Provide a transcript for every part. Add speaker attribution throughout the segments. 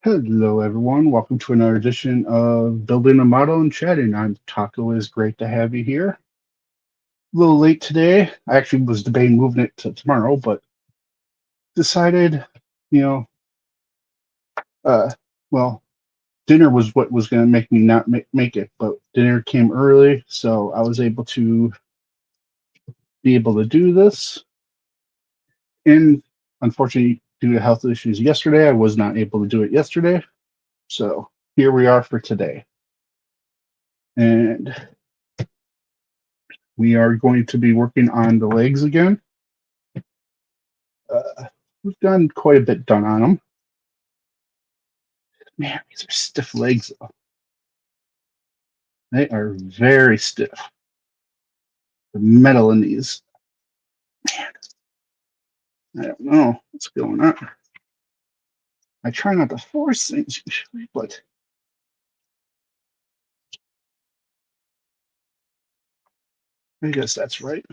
Speaker 1: Hello, everyone. Welcome to another edition of Building a Model and Chatting. I'm Taco. It's great to have you here. A little late today. I actually was debating moving it to tomorrow, but decided, you know, uh, well, dinner was what was going to make me not make it, but dinner came early, so I was able to do this. And unfortunately, due to health issues yesterday, I was not able to do it yesterday. So here we are for today. And we are going to be working on the legs again. We've done quite a bit done on them. Man, these are stiff legs, though. They are very stiff. The metal in these, I don't know what's going on. I try not to force things usually, but I guess that's right.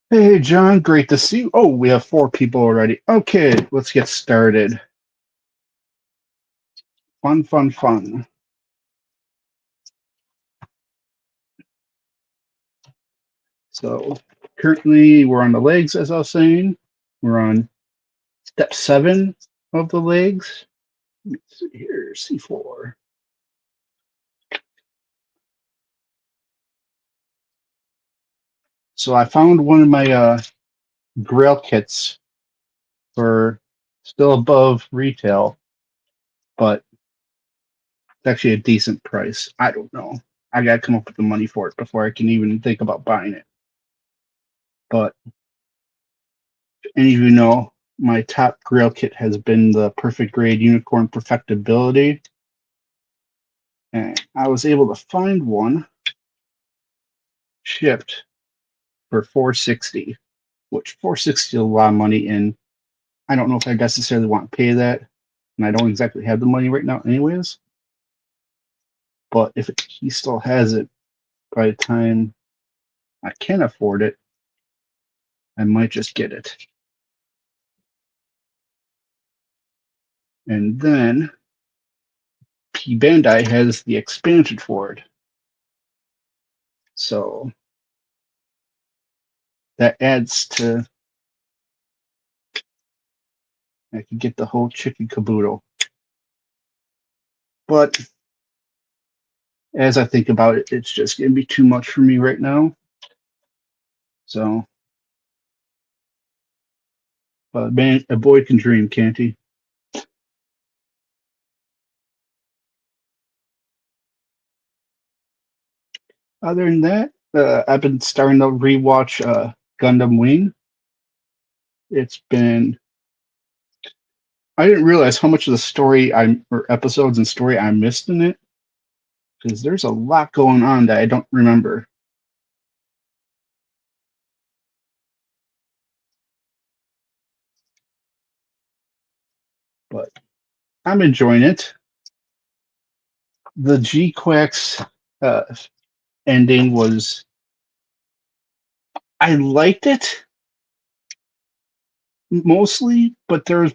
Speaker 1: Hey, John, great to see you. Oh, we have 4 people already. Okay, let's get started. Fun, fun, fun. So currently we're on the legs, as I was saying. We're on step 7 of the legs. Let's see here, C4. So I found one of my Grail kits for still above retail, but it's actually a decent price. I don't know. I gotta come up with the money for it before I can even think about buying it. But any of you know, my top Grail kit has been the Perfect Grade Unicorn Perfectibility, and I was able to find one shipped for 460, which 460 is a lot of money, and I don't know if I necessarily want to pay that, and I don't exactly have the money right now, anyways. But if he still has it by the time I can afford it, I might just get it. And then P Bandai has the expansion for it. So that adds to I could get the whole chicken caboodle. But as I think about it, it's just gonna be too much for me right now. So but man, a boy can dream, can't he? Other than that, I've been starting to rewatch Gundam Wing. It's been I didn't realize how much of the story I or episodes and story I missed in it because there's a lot going on that I don't remember. But I'm enjoying it. The G Quacks uh, ending was I liked it mostly, but there's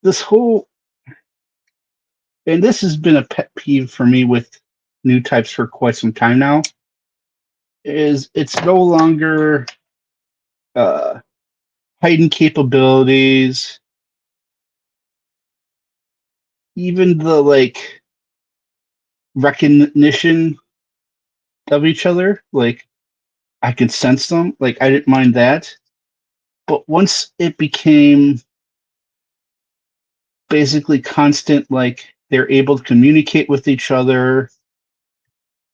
Speaker 1: this whole and this has been a pet peeve for me with new types for quite some time now. Is it's no longer uh, heightened capabilities, even the like recognition of each other. Like I could sense them. Like I didn't mind that, but once it became basically constant, like they're able to communicate with each other,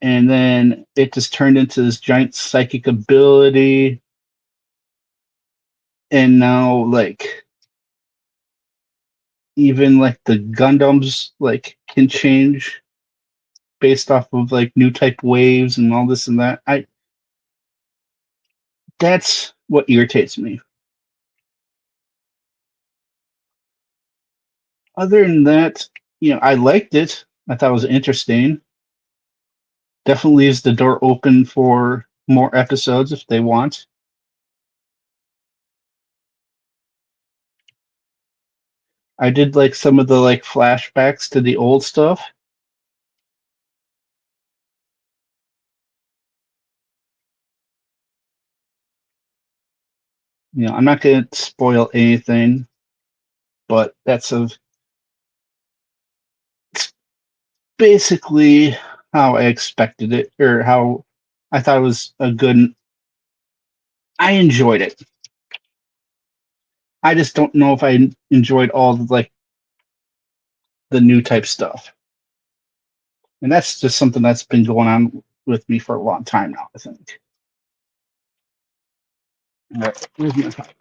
Speaker 1: and then it just turned into this giant psychic ability, and now like even like the Gundams like can change based off of like new type waves and all this and that. I That's what irritates me. Other than that, I liked it. I thought it was interesting. Definitely leaves the door open for more episodes if they want. I did like some of the like flashbacks to the old stuff. You know, I'm not going to spoil anything, but that's basically how I expected it, or how I thought it was a good. I enjoyed it. I just don't know if I enjoyed all the, like the new type stuff, and that's just something that's been going on with me for a long time now, I think. All right, where's my copy?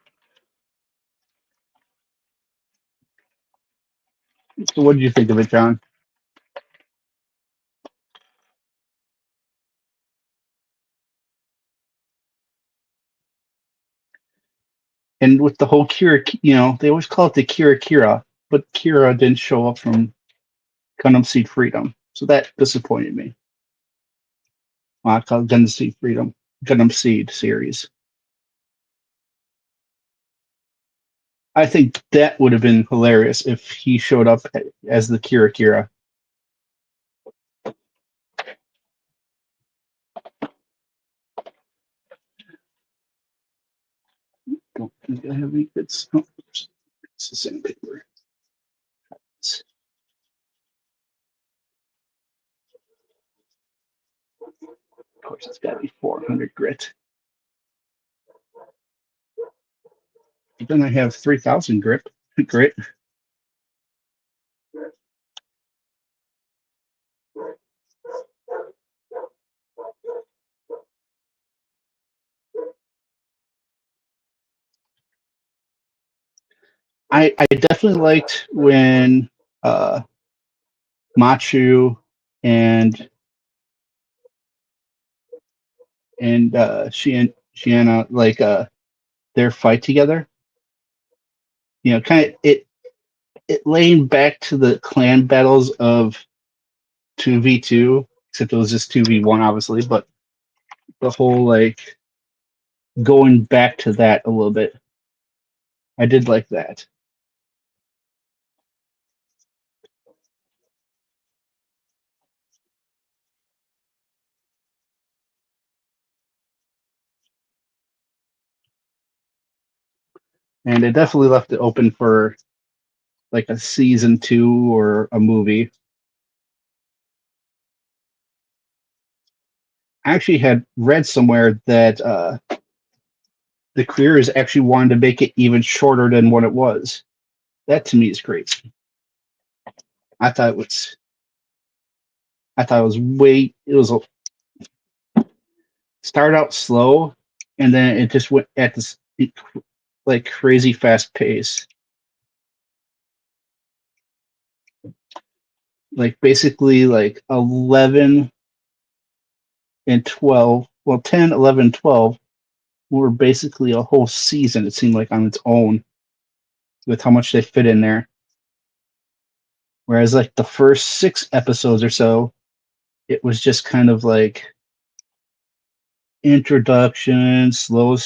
Speaker 1: So, what did you think of it, John? And with the whole Kira, you know, they always call it the Kira, but Kira didn't show up from Gundam Seed Freedom, so that disappointed me. Well, I call it Gundam Seed Freedom, Gundam Seed series. I think that would have been hilarious if he showed up as the Kira. Don't think I have any bits. Oh, it's the same paper. Of course, it's got to be 400 grit. But then I have 3,000 grit. I definitely liked when Machu and Shiana like their fight together. You know, kind of it laying back to the clan battles of 2v2, except it was just 2v1, obviously. But the whole like going back to that a little bit, I did like that. And it definitely left it open for like a season 2 or a movie. I actually had read somewhere that the creators actually wanted to make it even shorter than what it was. That to me is crazy. I thought it was. I thought it was way. It was started out slow, and then it just went at this like crazy fast pace. Like basically like 11 and 12. Well, 10, 11, 12 were basically a whole season. It seemed like on its own with how much they fit in there. Whereas like the first 6 episodes or so, it was just kind of like introduction, slow.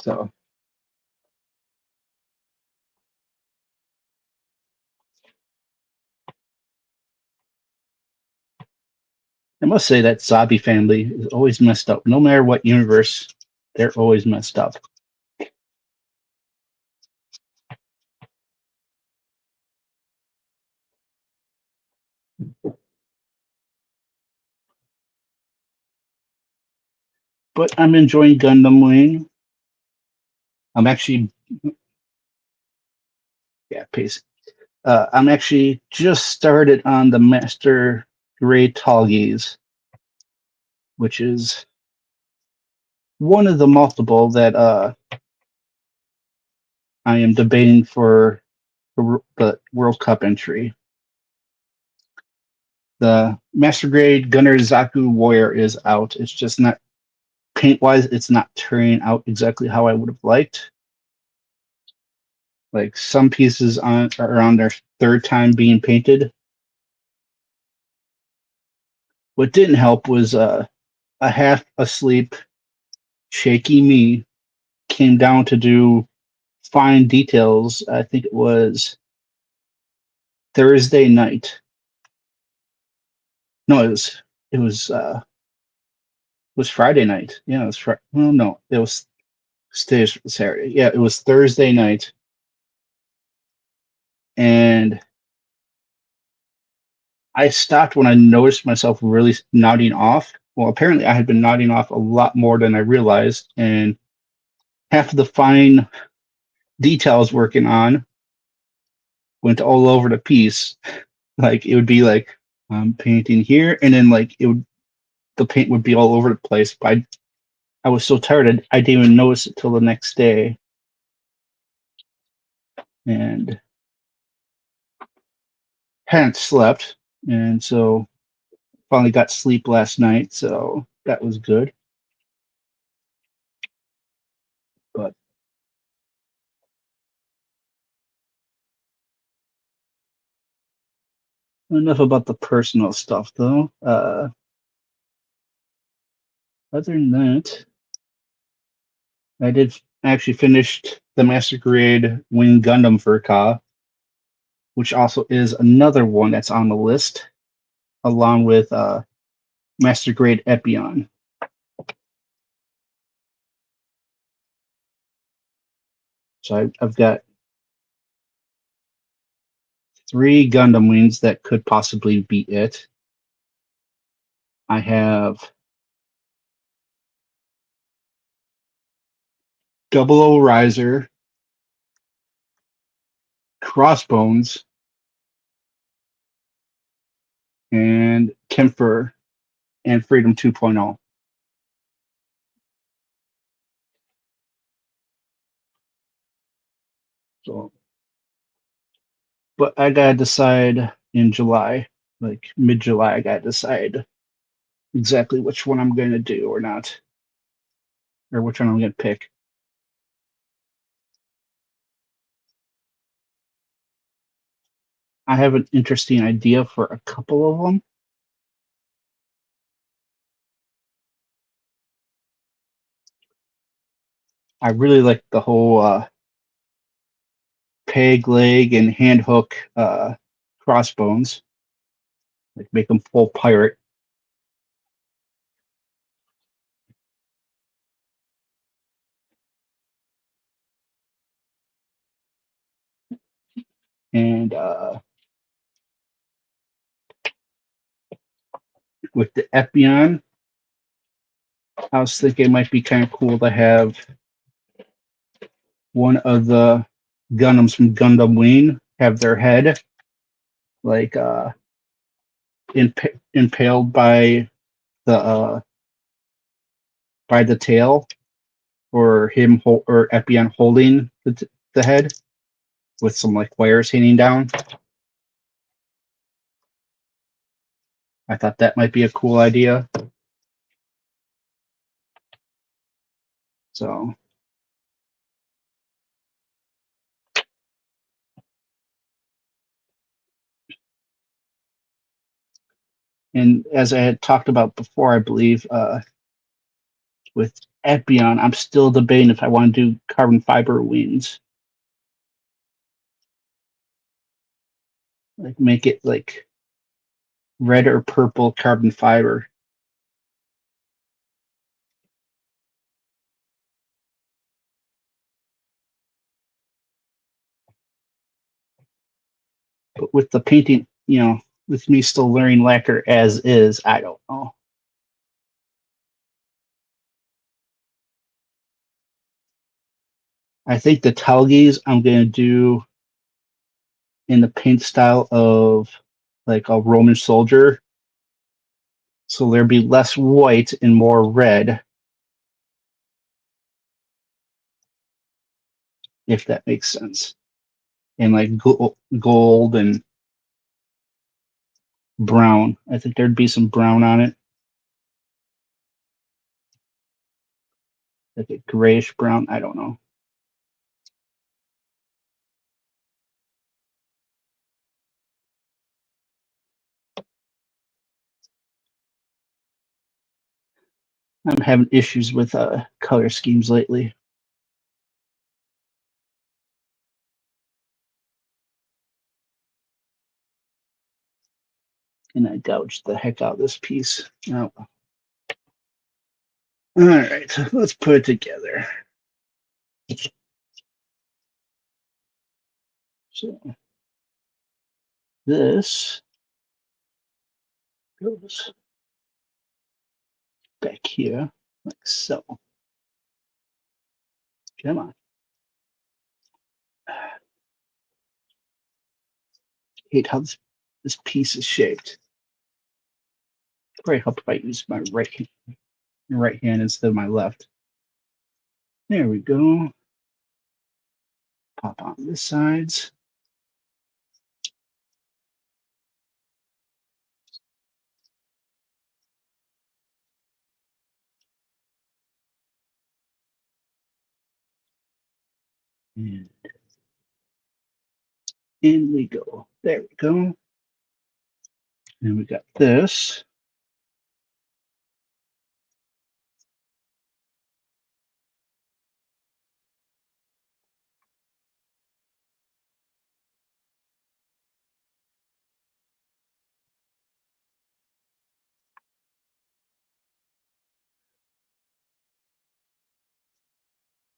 Speaker 1: So I must say that Zabi family is always messed up. No matter what universe, they're always messed up. But I'm enjoying Gundam Wing. I'm actually, yeah, pace. I'm actually just started on the Master Grade Talgies, which is one of the multiple that I am debating for the World Cup entry. The Master Grade Gunner Zaku Warrior is out. It's just not paint wise. It's not turning out exactly how I would have liked. Like some pieces are on their third time being painted. What didn't help was a half asleep, shaky me came down to do fine details. I think it was Thursday night. No, it was Friday night. Yeah, it was Friday. Well, no, it was Saturday. Yeah, it was Thursday night, and I stopped when I noticed myself really nodding off. Well, apparently I had been nodding off a lot more than I realized, and half of the fine details working on went all over the piece. Like it would be like I'm painting here, and then like the paint would be all over the place. But I was so tired, I didn't even notice it till the next day, and hadn't slept, and so finally got sleep last night, so that was good. But enough about the personal stuff, though. Other than that, I did actually finished the Master Grade Wing Gundam for Ka, which also is another one that's on the list, along with Master Grade Epion. So I've got 3 Gundam wings that could possibly be it. I have Double O Riser, Crossbones, and Kemper, and Freedom 2.0. So, but I gotta decide in July, like mid-July. I gotta decide exactly which one I'm gonna do or not, or which one I'm gonna pick. I have an interesting idea for a couple of them. I really like the whole peg leg and hand hook crossbones, like make them full pirate. And with the Epion, I was thinking it might be kind of cool to have one of the Gundams from Gundam Wing have their head like impaled the by the tail, or or Epion holding the head with some like wires hanging down. I thought that might be a cool idea. So, and as I had talked about before, I believe with Epion, I'm still debating if I want to do carbon fiber wings, like make it like red or purple carbon fiber. But with the painting, with me still learning lacquer as is, I don't know. I think the Telges I'm gonna do in the paint style of like a Roman soldier, so there'd be less white and more red, if that makes sense, and like gold and brown. I think there'd be some brown on it, like a grayish brown. I don't know. I'm having issues with color schemes lately. And I gouged the heck out of this piece. Oh. All right, let's put it together. So this goes back here like so. Come on. Hate how this piece is shaped. Probably help if I use my right hand instead of my left. There we go. Pop on this sides. And in we go. There we go. And we got this.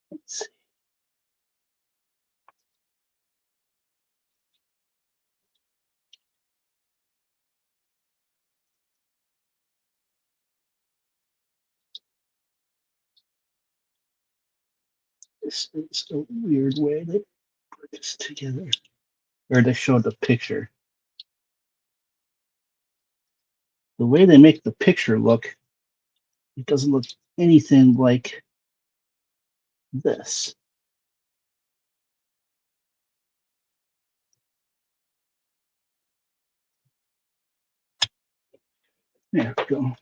Speaker 1: Let's see. This is a weird way to put this together. Or to show the picture. The way they make the picture look, it doesn't look anything like this. There we go.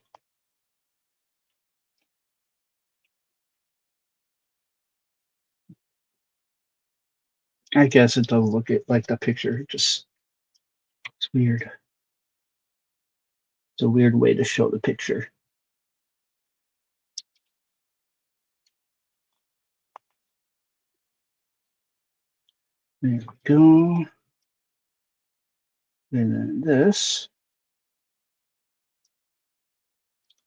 Speaker 1: I guess it doesn't look like the picture. It's weird. It's a weird way to show the picture. There we go. And then this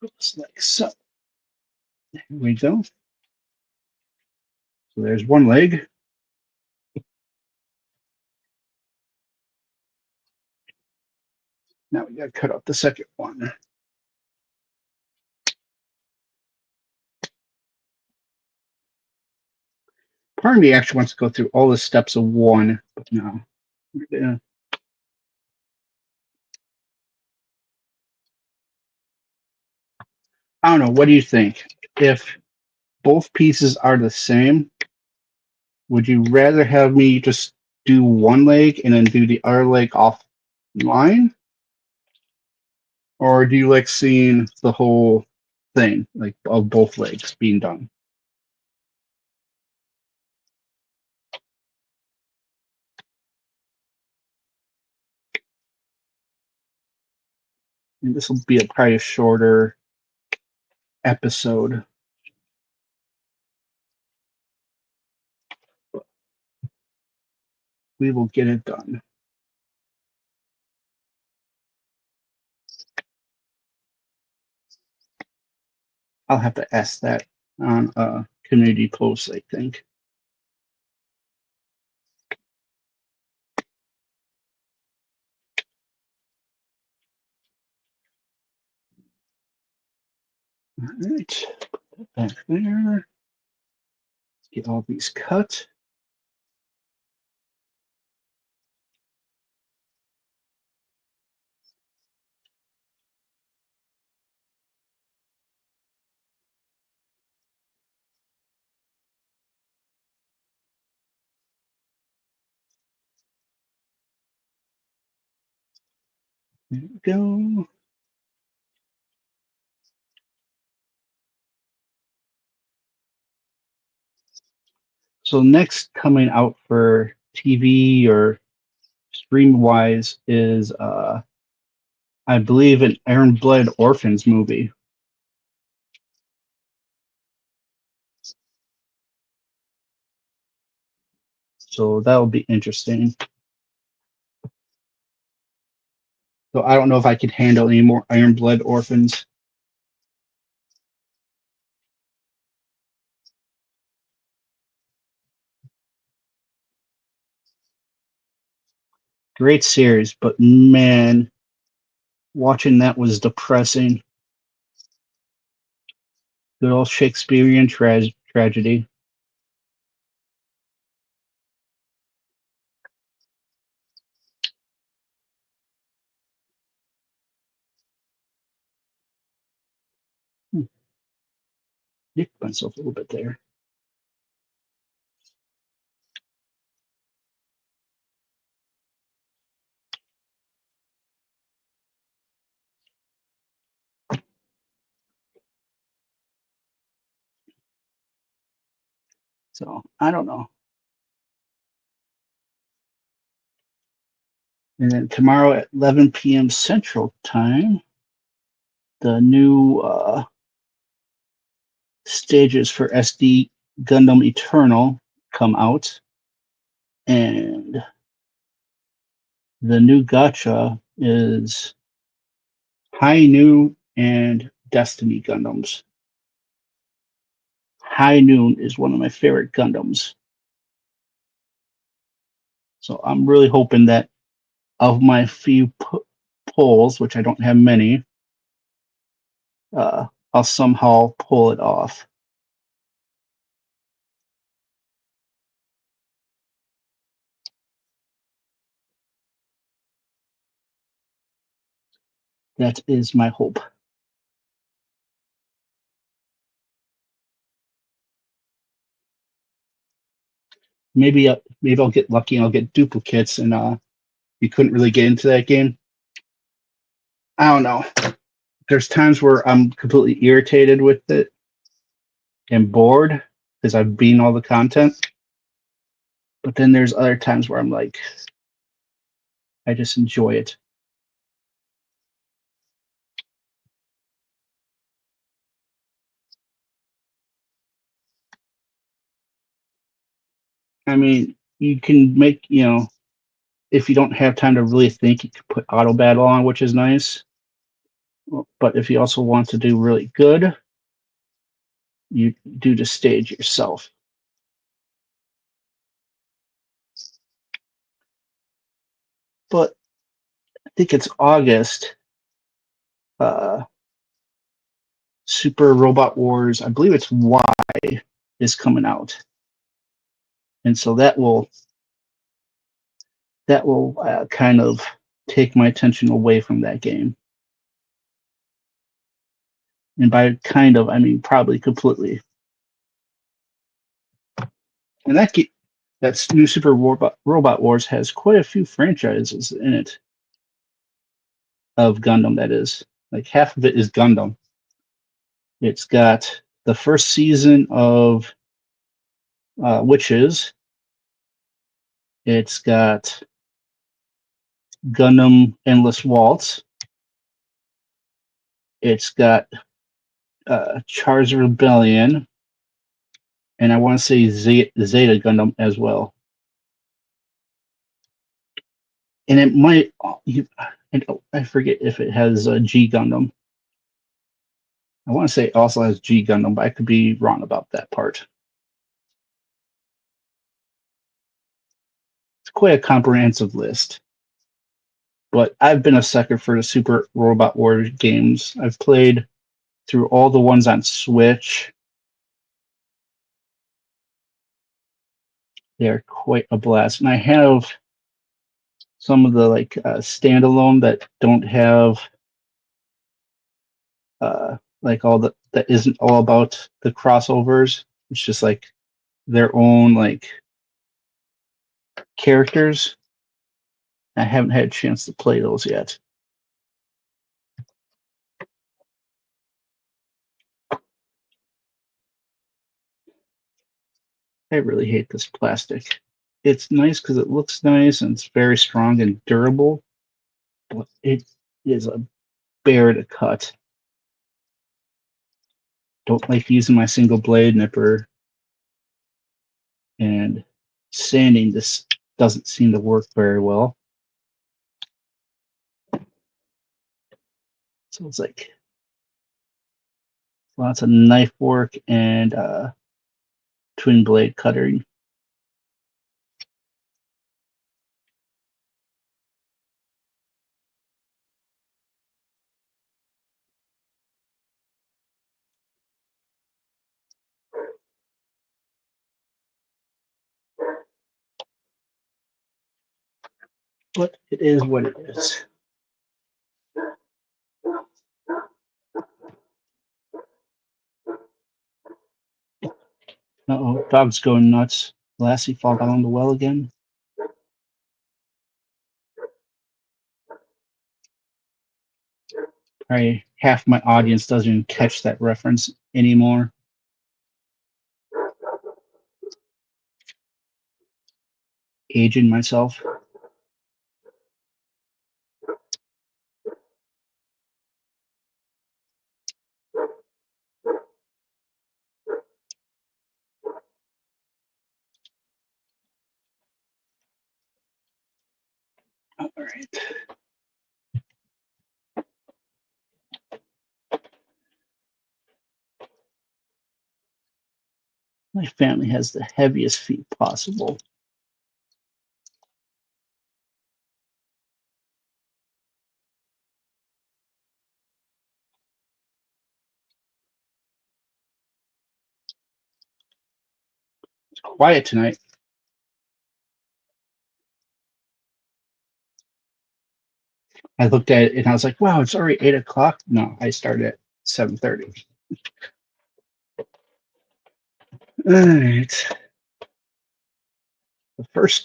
Speaker 1: looks like so. There we go. So there's one leg. Now we gotta cut out the second one. Part of me actually wants to go through all the steps of one, but no. Yeah. I don't know. What do you think? If both pieces are the same, would you rather have me just do one leg and then do the other leg offline? Or do you like seeing the whole thing, like of both legs being done? And this will be probably a shorter episode. But we will get it done. I'll have to ask that on a community post, I think. All right, put that back there. Get all these cut. There we go. So next coming out for TV or stream wise is I believe an Iron Blood Orphans movie. So that'll be interesting. So I don't know if I could handle any more Iron Blood Orphans. Great series, but man, watching that was depressing. Good old Shakespearean tragedy. Nicked myself a little bit there. So I don't know. And then tomorrow at 11 p.m. Central Time, the new stages for SD Gundam Eternal come out. And the new gacha is High Noon and Destiny Gundams. High Noon is one of my favorite Gundams. So I'm really hoping that of my few pulls, which I don't have many, I'll somehow pull it off. That is my hope. Maybe I'll get lucky and I'll get duplicates, and you couldn't really get into that game. I don't know. There's times where I'm completely irritated with it and bored because I've beaten all the content. But then there's other times where I'm like, I just enjoy it. I mean, you can make, if you don't have time to really think, you can put auto battle on, which is nice. But if you also want to do really good, you do the stage yourself. But I think it's August. Super Robot Wars, I believe it's Y, is coming out, and so that will kind of take my attention away from that game. And by kind of, I mean probably completely. And that new Super Robot Wars has quite a few franchises in it of Gundam. That is, like half of it is Gundam. It's got the first season of Witches. It's got Gundam Endless Waltz. It's got Char's Rebellion, and I want to say Zeta Gundam as well. And it might, I forget if it has G Gundam. I want to say it also has G Gundam, but I could be wrong about that part. It's quite a comprehensive list. But I've been a sucker for the Super Robot Wars games. I've played through all the ones on Switch. They're quite a blast. And I have some of the standalone that don't have like all that isn't all about the crossovers. It's just like their own like characters. I haven't had a chance to play those yet. I really hate this plastic. It's nice because it looks nice and it's very strong and durable, but it is a bear to cut. Don't like using my single blade nipper, and sanding this doesn't seem to work very well. So it's like lots of knife work and twin blade cutting. But it is what it is. Uh-oh, dog's going nuts. Lassie fall down the well again. Probably half my audience doesn't even catch that reference anymore. Aging myself. All right. My family has the heaviest feet possible. It's quiet tonight. I looked at it and I was like, wow, it's already 8 o'clock. No, I started at 7:30. All right.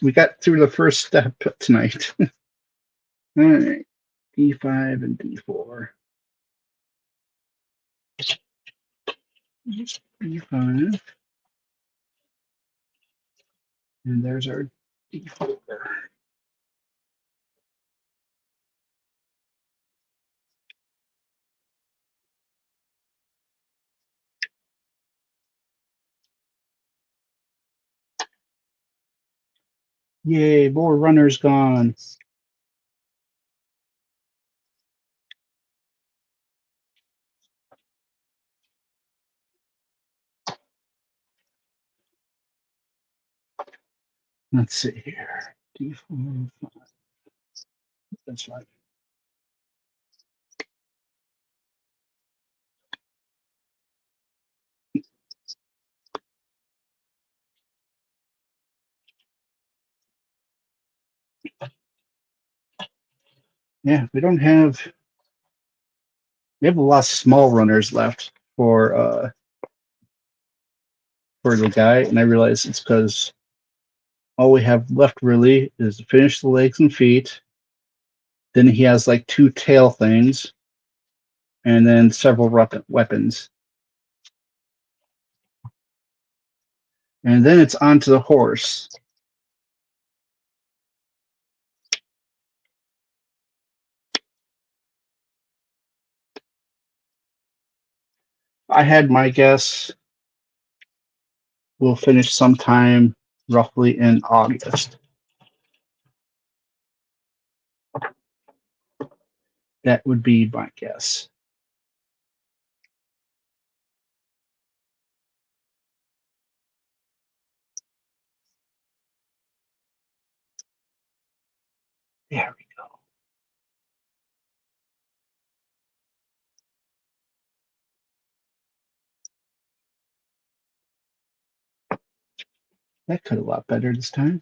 Speaker 1: We got through the first step tonight. All right. D5 and D4. D5. And there's our D4. Yay, more runners gone. Let's see here. D4. That's right. Yeah, we have a lot of small runners left for the guy, and I realize it's because all we have left really is to finish the legs and feet. Then he has like 2 tail things, and then several weapons. And then it's onto the horse. I had my guess we'll finish sometime roughly in August. That would be my guess. There we go. That cut a lot better this time.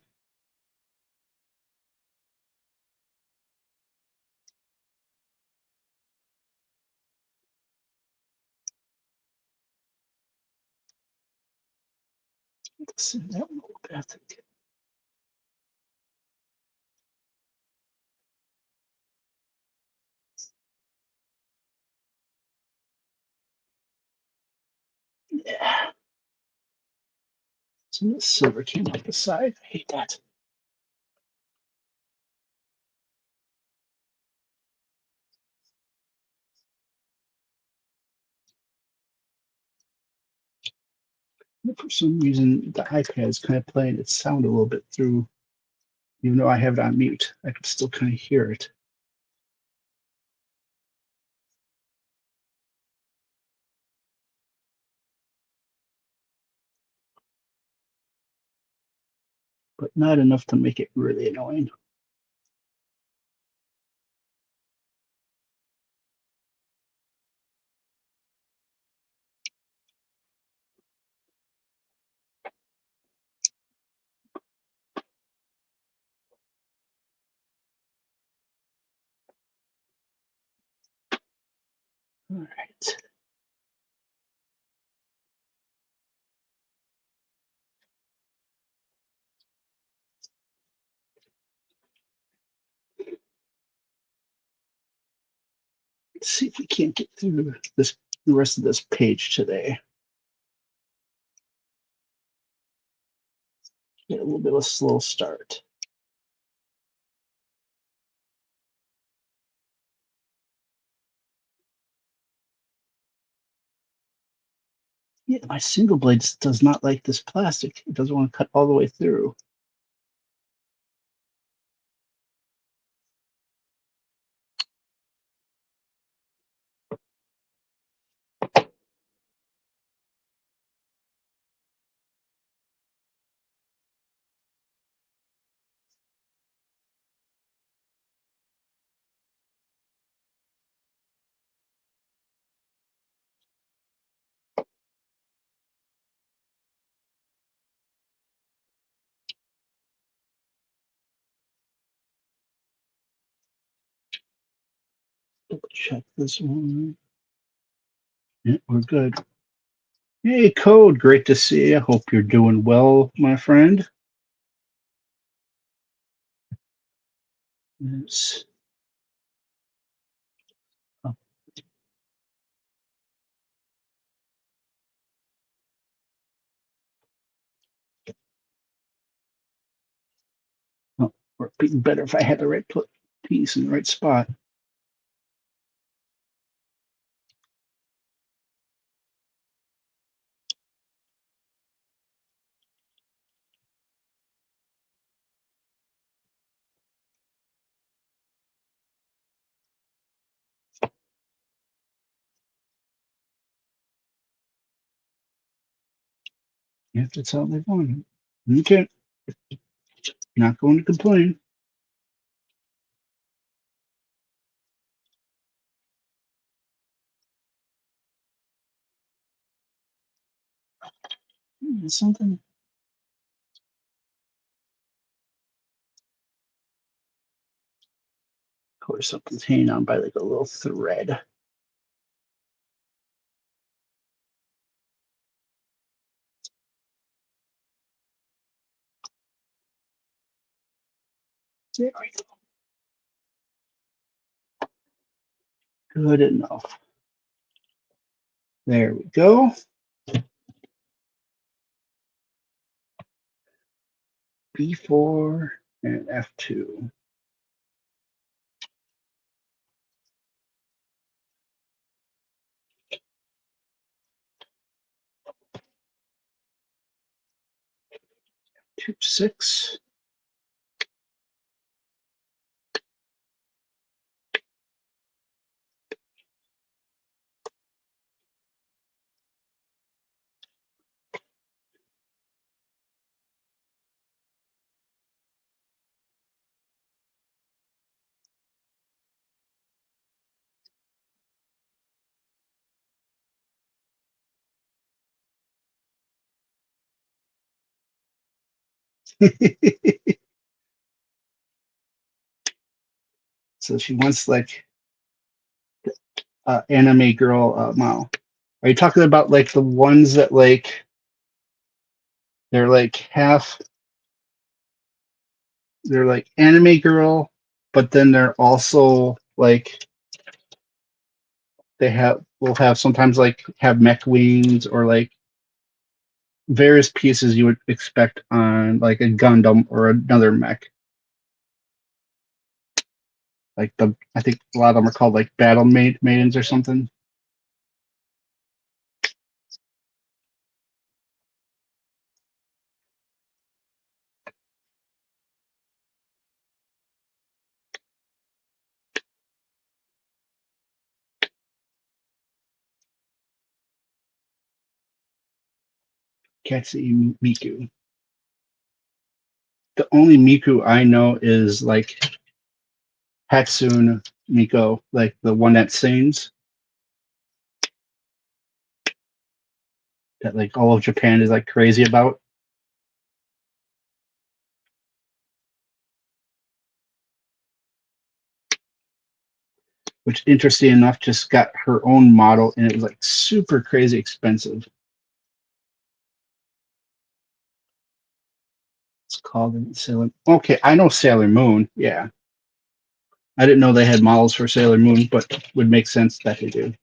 Speaker 1: Let's see, that one will be ethic. Yeah. So the silver came off the side. I hate that. For some reason, the iPad is kind of playing its sound a little bit through, even though I have it on mute. I can still kind of hear it. But not enough to make it really annoying. All right. Let's see if we can't get through the rest of this page today. Get a little bit of a slow start. Yeah, my single blade does not like this plastic. It doesn't want to cut all the way through. Double check this one. Yeah, we're good. Hey, Code, great to see you. Hope you're doing well, my friend. Yes. Oh, oh, would be better if I had the right piece in the right spot. If that's how they want it. Okay. Not going to complain. Something. Of course, something's hanging on by like a little thread. There we go. Good enough. There we go. B4 and F2. Two, 6. So she wants like anime girl model. Are you talking about like the ones that like they're like half? They're like anime girl, but then they're also like will have sometimes like have mech wings or like various pieces you would expect on like a Gundam or another mech. Like I think a lot of them are called like battle maidens or something. Katsui Miku. The only Miku I know is like Hatsune Miku, like the one that sings. That like all of Japan is like crazy about. Which, interesting enough, just got her own model, and it was like super crazy expensive. It's called Sailor. Okay, I know Sailor Moon. Yeah, I didn't know they had models for Sailor Moon, but would make sense that they do.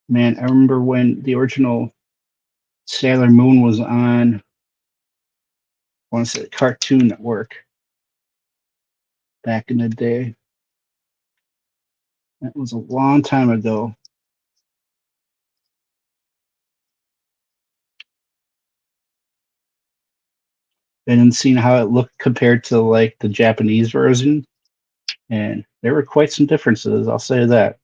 Speaker 1: Man, I remember when the original Sailor Moon was on, I want to say Cartoon Network back in the day. That was a long time ago. And seeing how it looked compared to like the Japanese version, and there were quite some differences. I'll say that.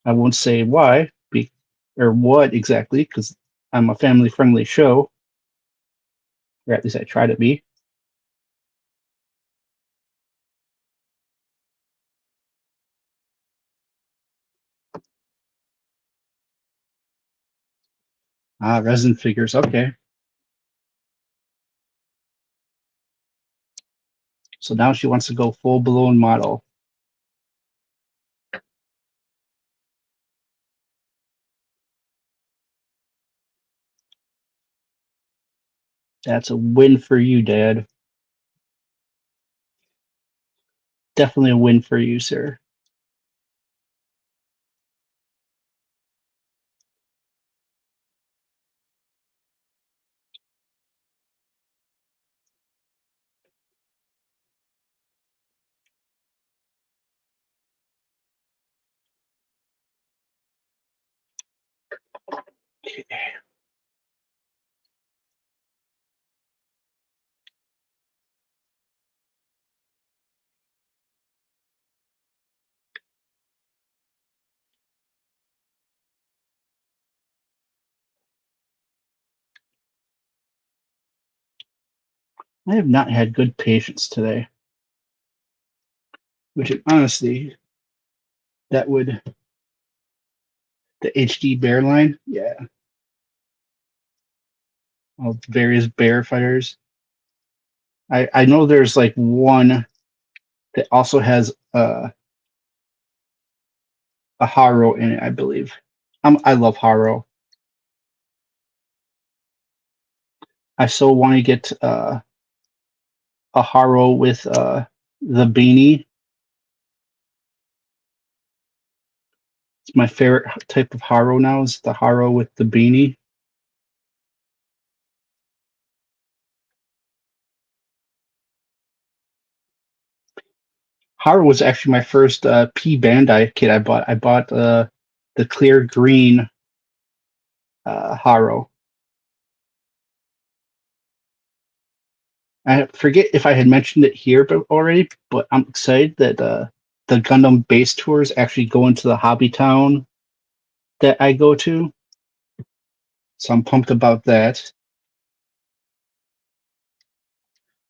Speaker 1: I won't say why or what exactly, because I'm a family-friendly show, or at least I try to be. Ah, resin figures. Okay, so now she wants to go full-blown model. That's a win for you, Dad. Definitely a win for you, sir. I have not had good patience today, which is honestly, that would the HD bear line, yeah, all the various bear fighters. I know there's like one that also has a Haro in it, I believe. I love Haro. I so want to get a Haro with the beanie. It's my favorite type of Haro now is the Haro with the beanie. Haro was actually my first P Bandai kit I bought. I bought the clear green Haro. I forget if I had mentioned it here already, but I'm excited that the Gundam base tours actually go into the hobby town that I go to. So I'm pumped about that.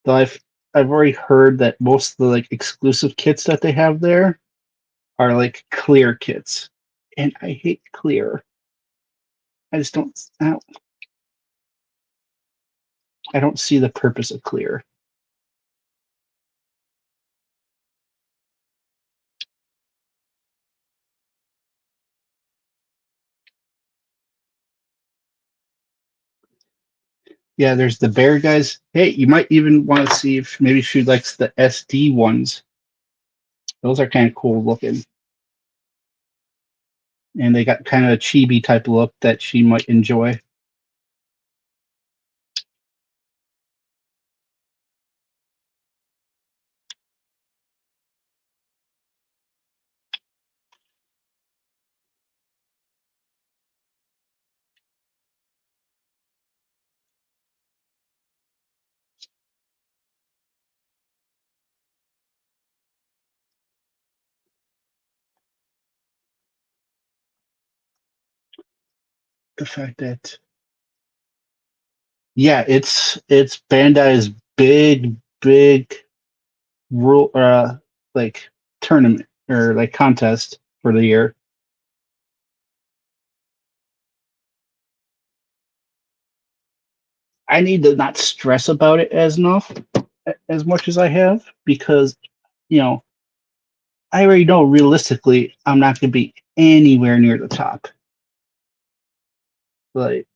Speaker 1: Though I've already heard that most of the like exclusive kits that they have there are like clear kits, and I hate clear. I just I don't see the purpose of clear. Yeah, there's the bear guys. Hey, you might even want to see if maybe she likes the SD ones. Those are kind of cool looking, and they got kind of a chibi type look that she might enjoy. the fact that yeah, it's Bandai's big rule like tournament or like contest for the year. I need to not stress about it as much as I have because you know I already know realistically I'm not going to be anywhere near the top. Like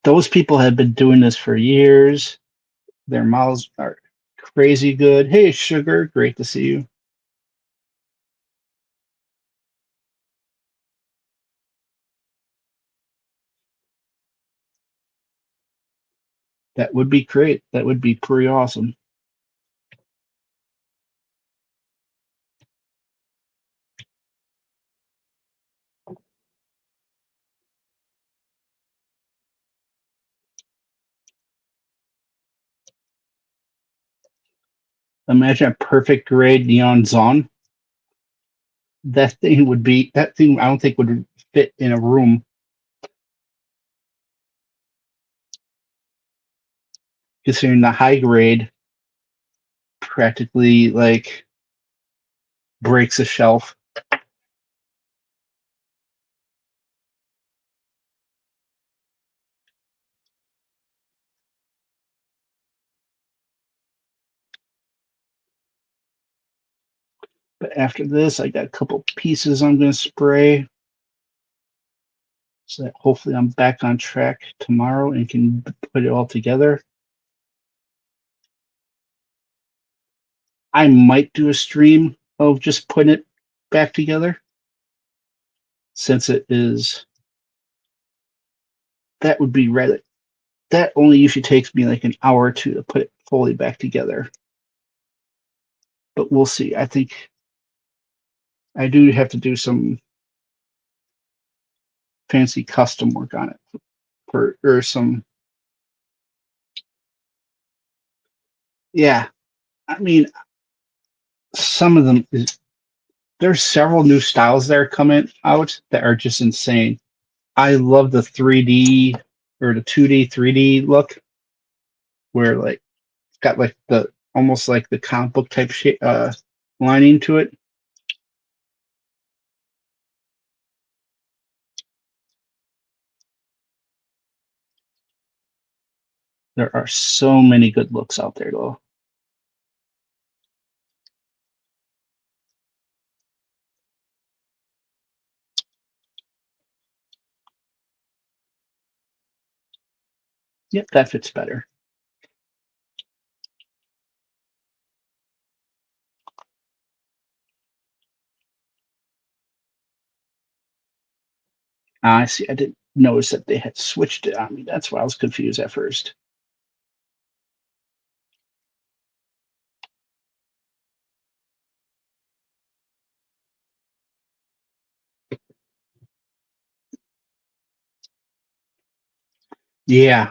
Speaker 1: those people have been doing this for years. Their models are crazy good. Hey, Sugar, great to see you. That would be great. That would be pretty awesome. Imagine a perfect grade neon Zon. That thing I don't think would fit in a room considering the high grade practically like breaks a shelf. But after this, I got a couple pieces I'm going to spray so that hopefully I'm back on track tomorrow and can put it all together. I might do a stream of just putting it back together since it is that would be rather that only usually takes me like an hour or two to put it fully back together. But we'll see. I think I do have to do some fancy custom work on it for or some yeah. I mean some of them is there's several new styles that are coming out that are just insane. I love the 3D or the 2D 3D look where like it's got like the almost like the comic book type lining to it. There are so many good looks out there though. Yep, that fits better. I see. I didn't notice that they had switched it on me. That's why I was confused at first. Yeah,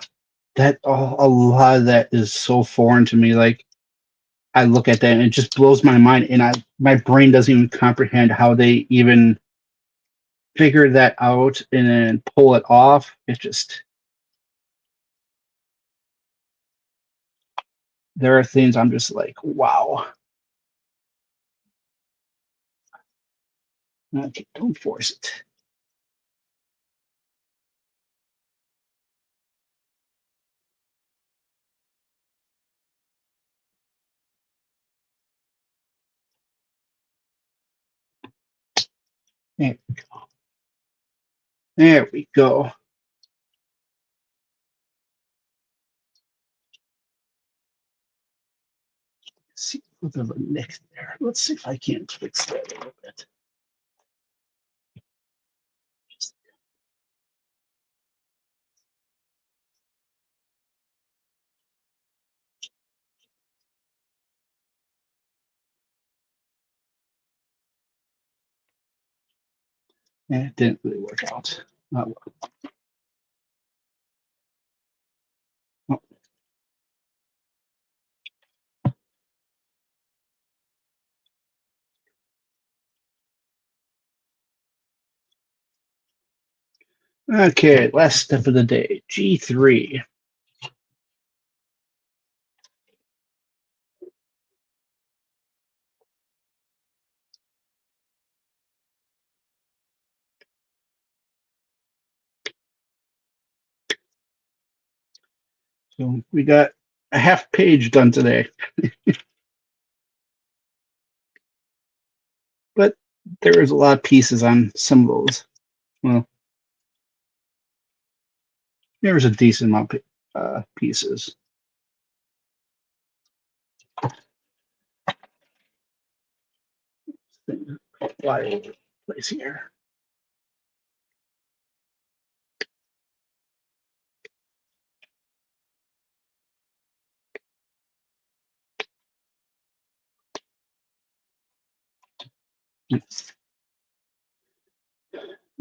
Speaker 1: that a lot of that is so foreign to me. Like I look at that and it just blows my mind, and I my brain doesn't even comprehend how they even figure that out and then pull it off. It just there are things I'm just like, wow. Okay, don't force it. There, there we go. Let's see what's over next there. Let's see if I can fix that a little bit. It didn't really work out. Not well. Okay, last step of the day, G3. So we got a half page done today, but there was a lot of pieces on some of those. Well, there was a decent amount of pieces. Fly place here. All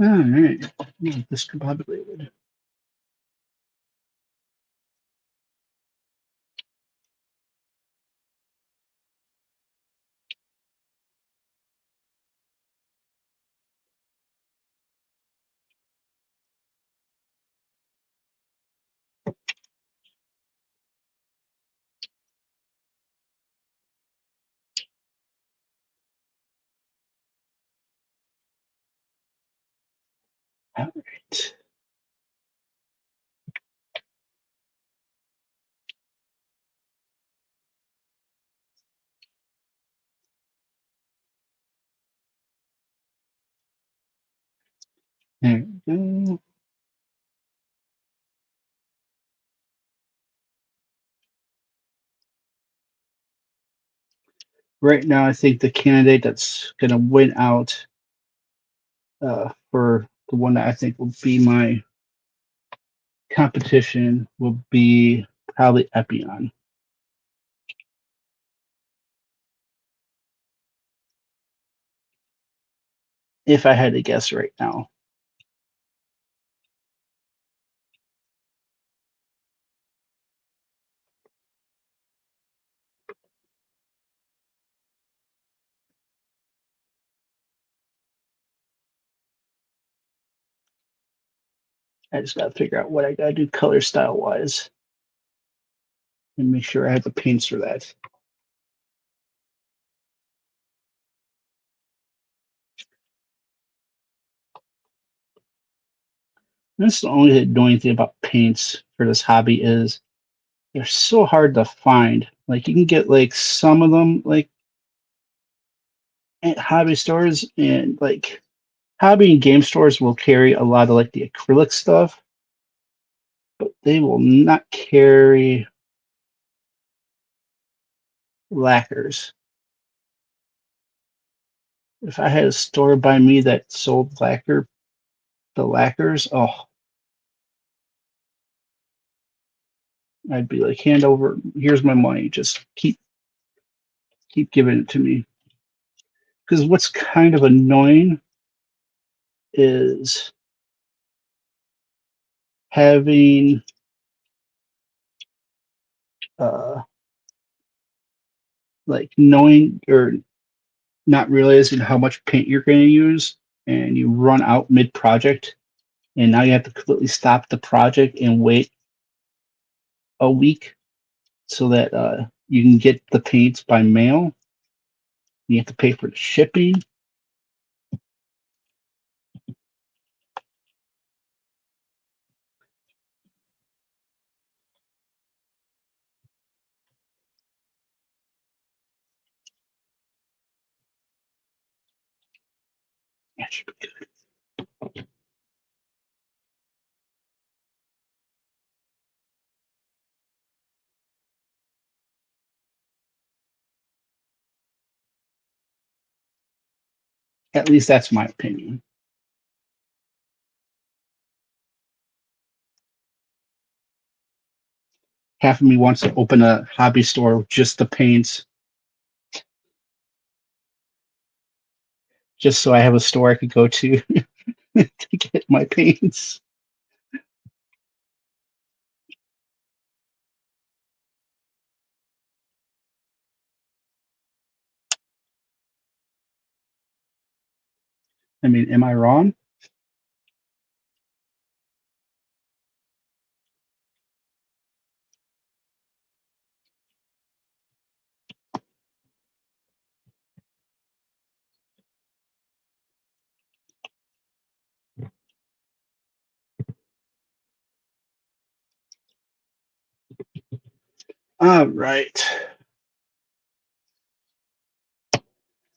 Speaker 1: right, discombobulated. All right. There we go. Right now, I think the candidate that's going to win out for the one that I think will be my competition will be probably Epion. If I had to guess right now. I just got to figure out what I got to do color style wise and make sure I have the paints for that. That's the only annoying thing about paints for this hobby is they're so hard to find. Like you can get like some of them like at hobby stores and like hobby and game stores will carry a lot of like the acrylic stuff, but they will not carry lacquers. If I had a store by me that sold the lacquers, oh, I'd be like, hand over, here's my money. Just keep giving it to me. Because what's kind of annoying is having uh like knowing or not realizing how much paint you're going to use and you run out mid project and now you have to completely stop the project and wait a week so that you can get the paints by mail. You have to pay for the shipping. That should be good. At least that's my opinion. Half of me wants to open a hobby store with just the paints, just so I have a store I could go to to get my paints. I mean, am I wrong? All right.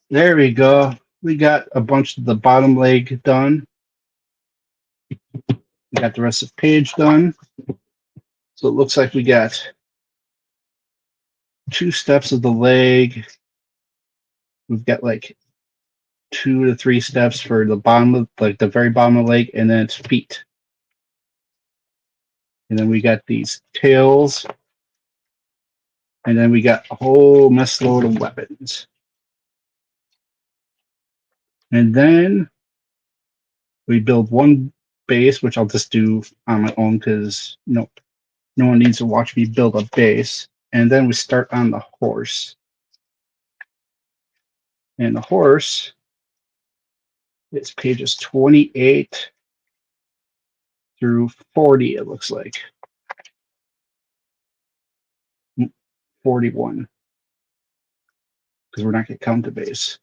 Speaker 1: There we go. We got a bunch of the bottom leg done. We got the rest of the page done. So it looks like we got 2 steps of the leg. We've got like 2 to 3 steps for the bottom of, like the very bottom of the leg, and then its feet. And then we got these tails. And then we got a whole mess load of weapons. And then we build one base, which I'll just do on my own because no one needs to watch me build a base. And then we start on the horse. And the horse, it's pages 28 through 40, it looks like. 41, because we're not going to count the base.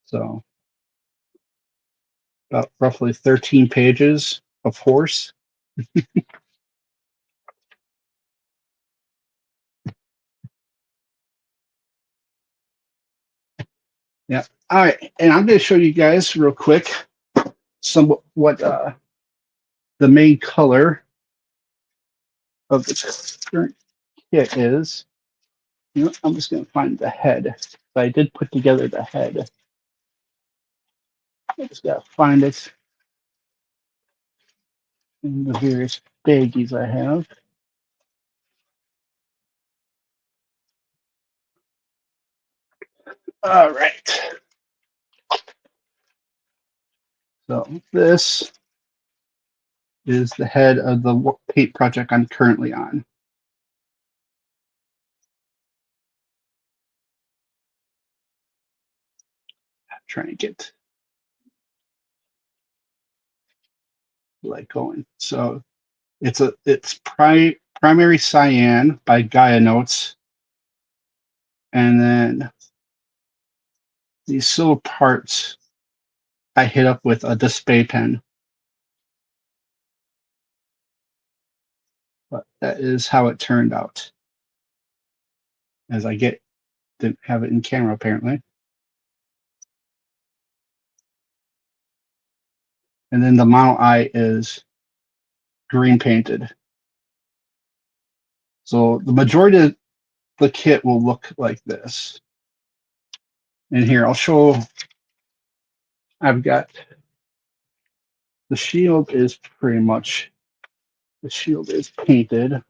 Speaker 1: So about roughly 13 pages of horse. Yeah. All right. And I'm going to show you guys real quick what the main color of the current kit is. You know, I'm just going to find the head. I did put together the head. I just got to find it in the various baggies I have. All right. So this is the head of the paint project I'm currently on. I'm trying to get like going. So it's primary cyan by Gaia Notes, and then these silver parts I hit up with a Dspiae pen. But that is how it turned out. As I didn't have it in camera apparently. And then the model eye is green painted. So the majority of the kit will look like this. And here I'll show, I've got the shield is painted.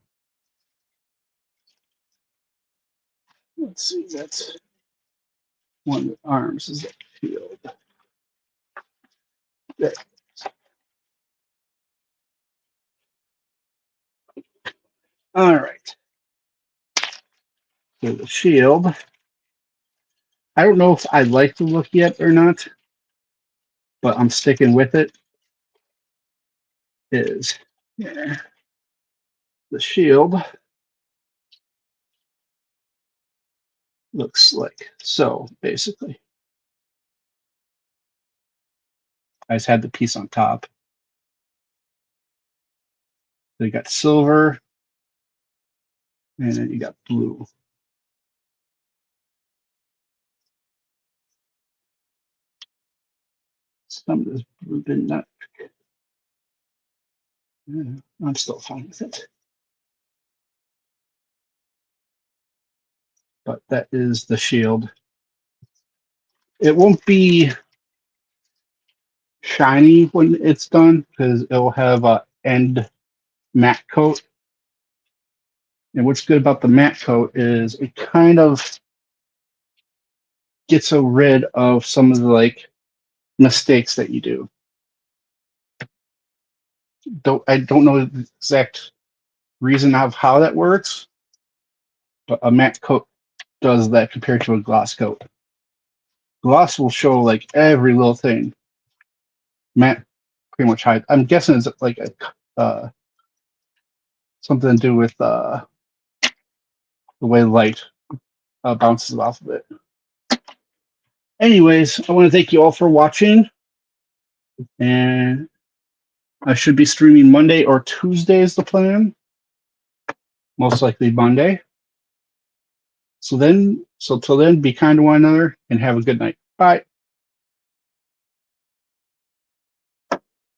Speaker 1: Let's see, that's one of the arms is the shield. There. All right. So the shield, I don't know if I like the look yet or not, but I'm sticking with it. Is yeah. The shield looks like so, basically. I just had the piece on top. So you got silver, and then you got blue. Some of this blue did not. I'm still fine with it. But that is the shield. It won't be shiny when it's done because it will have a end matte coat. And what's good about the matte coat is it kind of gets rid of some of the like mistakes that you do. I don't know the exact reason of how that works, but a matte coat does that compared to a gloss coat. Gloss will show like every little thing. Matte pretty much hides. I'm guessing it's like a something to do with the way light bounces off of it. Anyways, I want to thank you all for watching, and I should be streaming Monday or Tuesday is the plan. Most likely Monday. So till then, be kind to one another and have a good night. Bye.